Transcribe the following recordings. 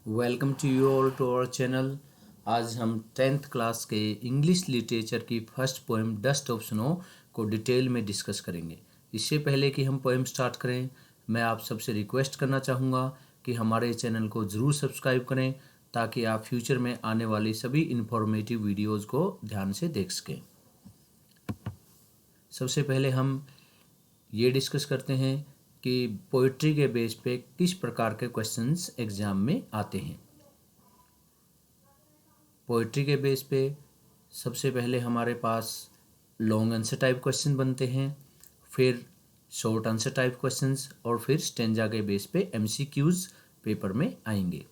Welcome to you all to our channel. आज हम 10th class के इंग्लिश लिटरेचर की first poem dust of snow को detail में डिस्कस करेंगे। इससे पहले कि हम पोएम स्टार्ट करें, मैं आप सबसे रिक्वेस्ट करना चाहूँगा कि हमारे चैनल को ज़रूर सब्सक्राइब करें ताकि आप फ्यूचर में आने वाली सभी इन्फॉर्मेटिव वीडियोज़ को ध्यान से देख सकें। सबसे पहले हम ये डिस्कस करते हैं कि पोइट्री के बेस पे किस प्रकार के क्वेश्चंस एग्ज़ाम में आते हैं। पोइट्री के बेस पे सबसे पहले हमारे पास लॉन्ग आंसर टाइप क्वेश्चन बनते हैं, फिर शॉर्ट आंसर टाइप क्वेश्चंस और फिर स्टेंजा के बेस पे एमसीक्यूज़ पेपर में आएंगे।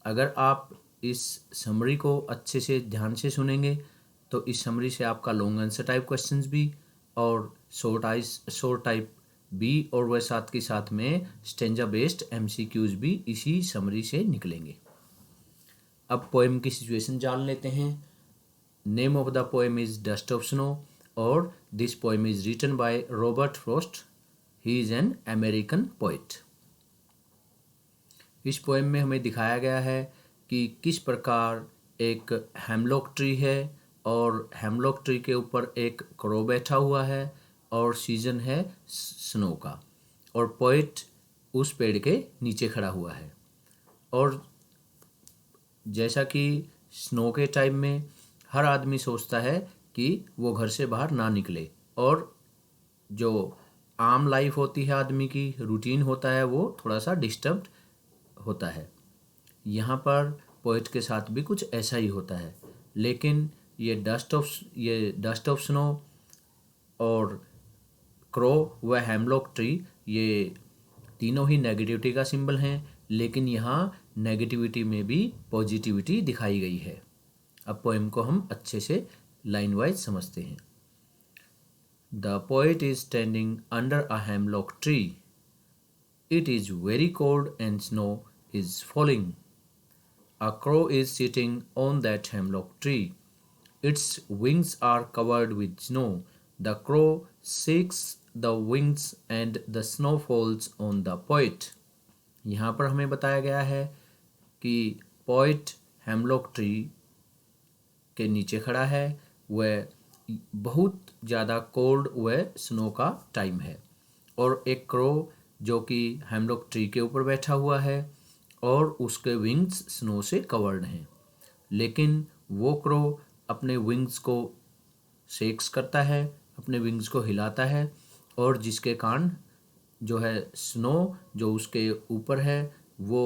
अगर आप इस समरी को अच्छे से ध्यान से सुनेंगे तो इस समरी से आपका लॉन्ग आंसर टाइप क्वेश्चंस भी और शॉर्ट टाइप बी और वह साथ के साथ में स्टेंजा बेस्ड एमसीक्यूज़ भी इसी समरी से निकलेंगे। अब पोएम की सिचुएशन जान लेते हैं। Name of the poem is dust of snow और this poem is written by Robert Frost. He is an American poet. इस पोएम में हमें दिखाया गया है कि किस प्रकार एक हेमलॉक ट्री है और हेमलॉक ट्री के ऊपर एक क्रो बैठा हुआ है और सीजन है स्नो का और पोइट उस पेड़ के नीचे खड़ा हुआ है। और जैसा कि स्नो के टाइम में हर आदमी सोचता है कि वो घर से बाहर ना निकले और जो आम लाइफ होती है आदमी की रूटीन होता है वो थोड़ा सा डिस्टर्ब्ड होता है। यहाँ पर पोइट के साथ भी कुछ ऐसा ही होता है, लेकिन ये डस्ट ऑफ स्नो और क्रो व हेमलॉक ट्री ये तीनों ही नेगेटिविटी का सिंबल हैं, लेकिन यहाँ नेगेटिविटी में भी पॉजिटिविटी दिखाई गई है। अब पोएम को हम अच्छे से लाइन वाइज समझते हैं। The poet is standing under a hemlock tree. It is very cold and snow is falling. A crow is sitting on that hemlock tree. Its wings are covered with snow. The crow shakes the wings and the snow falls on the poet. यहाँ पर हमें बताया गया है कि poet hemlock tree के नीचे खड़ा है। वह बहुत ज़्यादा कोल्ड व स्नो का टाइम है और एक क्रो जो कि हेमलॉक ट्री के ऊपर बैठा हुआ है और उसके विंग्स स्नो से कवर्ड हैं, लेकिन वो क्रो अपने विंग्स को शेक्स करता है, अपने विंग्स को हिलाता है और जिसके कारण जो है स्नो जो उसके ऊपर है वो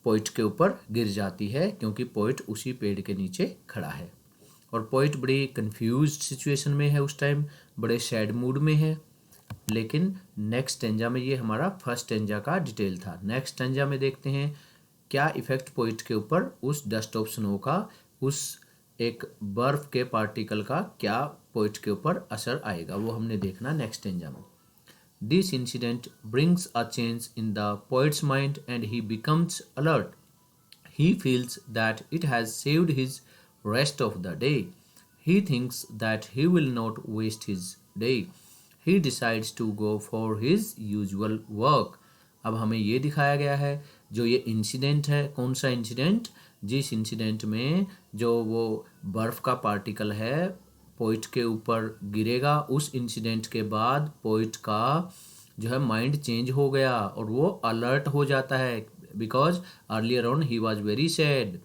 पोइट के ऊपर गिर जाती है, क्योंकि पोइट उसी पेड़ के नीचे खड़ा है। और पोइट बड़ी कंफ्यूज्ड सिचुएशन में है, उस टाइम बड़े सैड मूड में है। लेकिन नेक्स्ट स्टेंजा में, ये हमारा फर्स्ट स्टेंजा का डिटेल था, नेक्स्ट स्टेंजा में देखते हैं क्या इफेक्ट पोइट के ऊपर उस डस्ट ऑफ स्नो का, उस एक बर्फ के पार्टिकल का क्या पोइट के ऊपर असर आएगा, वो हमने देखना नेक्स्ट स्टेंजा में। This incident brings a change in the poets mind and he becomes alert. He feels that it has saved his rest of the day. He thinks that he will not waste his day. He decides to go for his usual work. अब हमें ये दिखाया गया है जो ये incident है। कौन सा इंसिडेंट? जिस इंसिडेंट में जो वो बर्फ़ का पार्टिकल है पोइट के ऊपर गिरेगा, उस इंसिडेंट के बाद पोइट का जो है माइंड चेंज हो गया और वो अलर्ट हो जाता है, because earlier on he was very sad.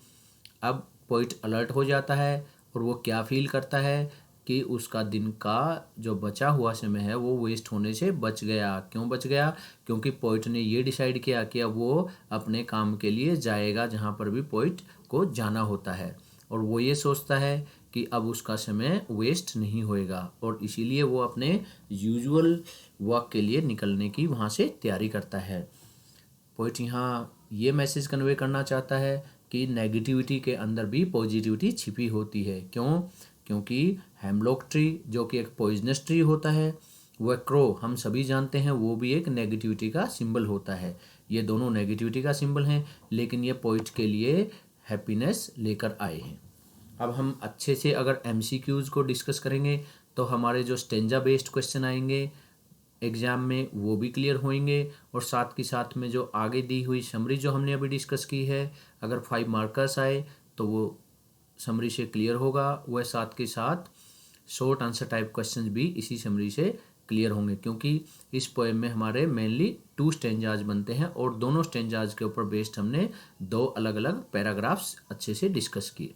अब पोइट अलर्ट हो जाता है और वो क्या फील करता है कि उसका दिन का जो बचा हुआ समय है वो वेस्ट होने से बच गया। क्यों बच गया? क्योंकि पोइट ने ये डिसाइड किया कि अब वो अपने काम के लिए जाएगा जहाँ पर भी पोइट को जाना होता है, और वो ये सोचता है कि अब उसका समय वेस्ट नहीं होएगा और इसीलिए वो अपने यूजुअल वर्क के लिए निकलने की वहाँ से तैयारी करता है। पोइट यहाँ ये मैसेज कन्वे करना चाहता है कि नेगेटिविटी के अंदर भी पॉजिटिविटी छिपी होती है। क्यों? क्योंकि हेमलॉक ट्री जो कि एक पॉइजनस ट्री होता है, वह क्रो हम सभी जानते हैं वो भी एक नेगेटिविटी का सिंबल होता है। ये दोनों नेगेटिविटी का सिंबल हैं, लेकिन ये पोइट के लिए हैप्पीनेस लेकर आए हैं। अब हम अच्छे से अगर एमसीक्यूज़ को डिस्कस करेंगे तो हमारे जो स्टेंजा बेस्ड क्वेश्चन आएंगे एग्ज़ाम में वो भी क्लियर होंगे और साथ के साथ में जो आगे दी हुई समरी जो हमने अभी डिस्कस की है, अगर 5 मार्कर्स आए तो वो समरी से क्लियर होगा। वह साथ के साथ शॉर्ट आंसर टाइप क्वेश्चंस भी इसी समरी से क्लियर होंगे, क्योंकि इस पोएम में हमारे मेनली 2 स्टेंजाज बनते हैं और दोनों स्टेंजाज के ऊपर बेस्ड हमने 2 अलग अलग पैराग्राफ्स अच्छे से डिस्कस किए।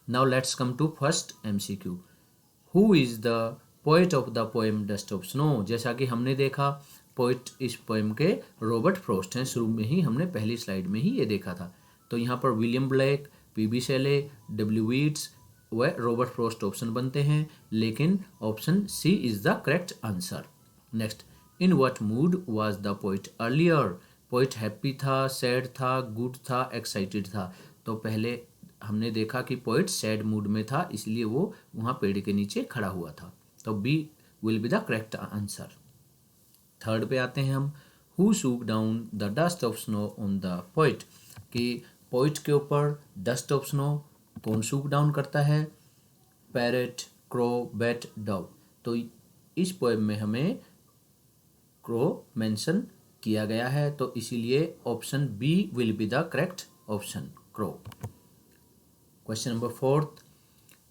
Now let's come to first MCQ। Who is the poet of the poem dust of snow. जैसा कि हमने देखा पोएट इस पोएम के रॉबर्ट फ्रॉस्ट हैं, शुरू में ही हमने पहली स्लाइड में ही ये देखा था। तो यहाँ पर William Blake, PB शेले, W Yeats व रॉबर्ट फ्रॉस्ट ऑप्शन बनते हैं, लेकिन option C is the correct answer. Next, in what mood was the poet earlier. Poet happy था, सैड था, गुड था, एक्साइटेड था। तो पहले हमने देखा कि पोएट सैड मूड में था, इसलिए वो वहाँ पेड़ के नीचे खड़ा हुआ था। तो B will be the correct answer. Third पे आते हैं हम। Who shook down the dust of snow on the poet. कि पोएट के ऊपर डस्ट ऑफ स्नो कौन सूक डाउन करता है? Parrot, crow, bat, Dove. तो इस पोएम में हमें क्रो मेंशन किया गया है, तो इसीलिए option B will be the correct option, crow. Question number 4th,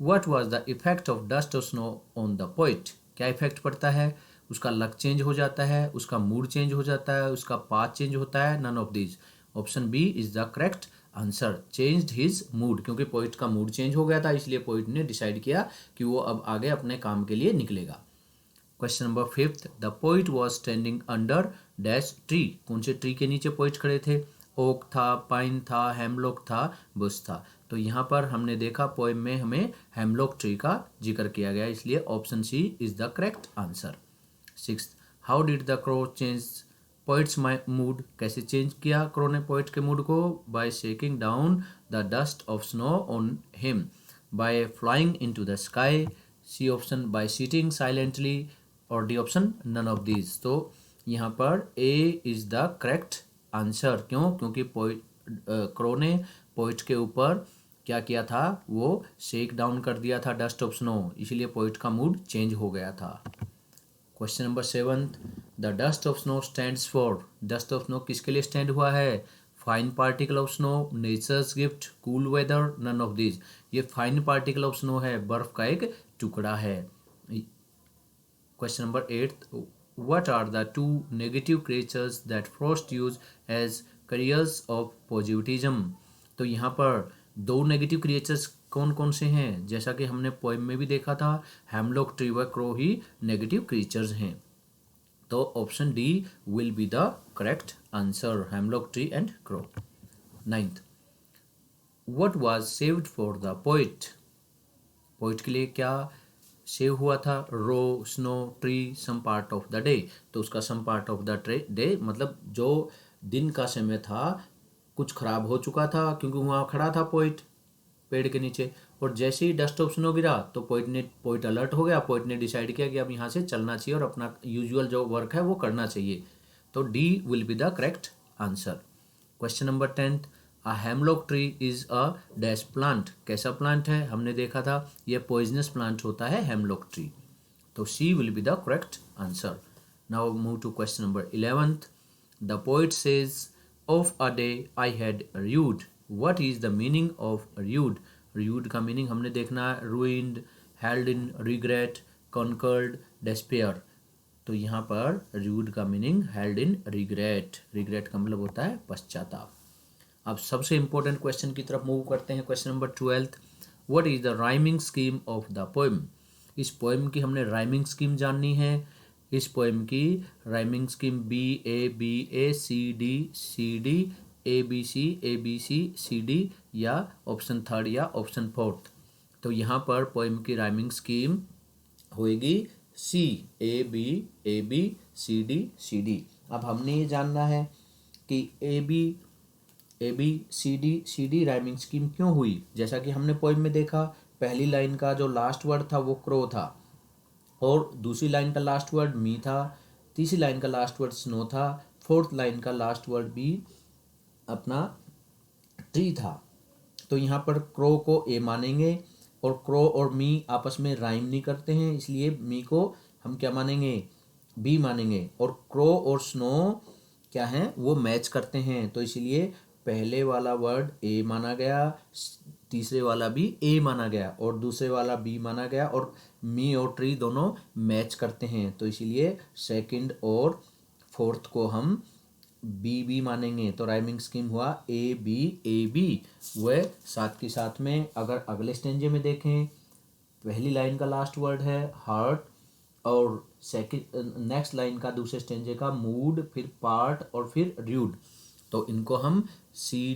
what was the effect of dust और स्नो ऑन द पोएट। क्या इफेक्ट पड़ता है? उसका लक चेंज हो जाता है, उसका मूड चेंज हो जाता है, उसका पाथ चेंज होता है, none of these. Option B is the correct answer, changed his mood. क्योंकि पोइट का मूड चेंज हो गया था, इसलिए पोइट ने डिसाइड किया कि वो अब आगे अपने काम के लिए निकलेगा। Question number 5th, the poet was standing under dash tree. कौन से ट्री के नीचे पोइट खड़े थे? ओक था, पाइन था, हेमलॉक था, बुश था। तो यहाँ पर हमने देखा पोएम में हमें हेमलॉक ट्री का जिक्र किया गया, इसलिए option C is the correct answer. 6th, how did the crow change poet's mood. कैसे चेंज किया क्रो ने पोइट के मूड को? By shaking down the dust of snow on him, by flying into the sky, C option by sitting silently, और D option none of these. तो यहाँ पर A is the correct answer. क्यों? क्योंकि crow ने poet के ऊपर क्या किया था? वो शेक डाउन कर दिया था डस्ट ऑफ स्नो, इसलिए पोइट का मूड चेंज हो गया था। Question number 7th, the dust of snow stands for. Dust of snow किसके लिए स्टैंड हुआ है? Fine particle of snow, nature's gift, cool weather, none of these. ये फाइन पार्टिकल ऑफ स्नो है, बर्फ का एक टुकड़ा है। Question number 8th, what are the 2 negative creatures that Frost use as carriers of positivism। तो यहाँ पर 2 नेगेटिव क्रिएचर्स कौन कौन से हैं? जैसा कि हमने पोएम में भी देखा था, हेमलॉक ट्री व क्रो ही नेगेटिव क्रिएचर्स हैं। तो option D will be the correct answer, hemlock tree and crow. 9th, what was saved for the poet। Poet के लिए क्या सेव हुआ था? Crow, snow, tree, some part of the day. तो उसका some part of the day मतलब जो दिन का समय था कुछ खराब हो चुका था, क्योंकि वहाँ खड़ा था पोइट पेड़ के नीचे, और जैसे ही डस्ट ऑफ स्नो गिरा तो पोइट अलर्ट हो गया। पोइट ने डिसाइड किया कि अब यहाँ से चलना चाहिए और अपना यूजुअल जो वर्क है वो करना चाहिए। तो D will be the correct answer. Question number 10th, a hemlock tree is a dash plant. कैसा प्लांट है? हमने देखा था ये पॉइजनस प्लांट होता है हेमलॉक ट्री। तो C will be the correct answer. Now move to question number 11th, the poet says of a day I had rued। What is the meaning of rued। rued का meaning हमने देखना है, ruined, held in regret, conquered, despair। तो यहाँ पर rued का meaning held in regret, regret का मतलब होता है पश्चाताप। अब सबसे इंपॉर्टेंट क्वेश्चन की तरफ मूव करते हैं। Question number 12th, what is the rhyming scheme of the poem. इस पोएम की हमने राइमिंग स्कीम जाननी है। इस पोएम की राइमिंग स्कीम BABACDCD ABCABCCD या ऑप्शन 3rd या ऑप्शन 4th। तो यहाँ पर पोएम की राइमिंग स्कीम होएगी C ABABCDCD। अब हमने ये जानना है कि ABCDCD राइमिंग स्कीम क्यों हुई। जैसा कि हमने पोएम में देखा, पहली लाइन का जो लास्ट वर्ड था वो क्रो था, और दूसरी लाइन का लास्ट वर्ड मी था, तीसरी लाइन का लास्ट वर्ड स्नो था, 4th लाइन का लास्ट वर्ड भी अपना ट्री था। तो यहाँ पर क्रो को A मानेंगे, और क्रो और मी आपस में राइम नहीं करते हैं, इसलिए मी को हम क्या मानेंगे? बी मानेंगे, और क्रो और स्नो क्या हैं, वो मैच करते हैं, तो इसलिए पहले वाला वर्ड ए माना गया, तीसरे वाला भी ए माना गया और दूसरे वाला बी माना गया, और मी और ट्री दोनों मैच करते हैं, तो इसीलिए सेकंड और फोर्थ को हम बी बी मानेंगे। तो राइमिंग स्कीम हुआ ए बी। वह साथ के साथ में अगर अगले स्टेंजे में देखें, पहली लाइन का लास्ट वर्ड है हार्ट, और सेकंड नेक्स्ट लाइन का दूसरे स्टेंजे का मूड, फिर पार्ट और फिर र्यूड, तो इनको हम सी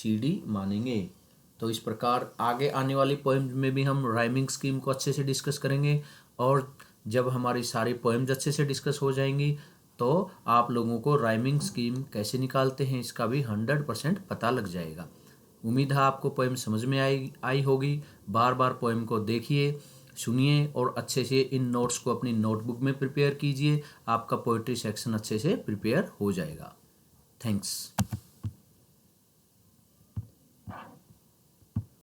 डी मानेंगे। तो इस प्रकार आगे आने वाली पोएम्स में भी हम राइमिंग स्कीम को अच्छे से डिस्कस करेंगे, और जब हमारी सारी पोएम्स अच्छे से डिस्कस हो जाएंगी तो आप लोगों को राइमिंग स्कीम कैसे निकालते हैं इसका भी 100% पता लग जाएगा। उम्मीद है आपको पोएम समझ में आई होगी। बार बार पोएम को देखिए, सुनिए और अच्छे से इन नोट्स को अपनी नोटबुक में प्रिपेयर कीजिए। आपका पोइट्री सेक्शन अच्छे से प्रिपेयर हो जाएगा। थैंक्स।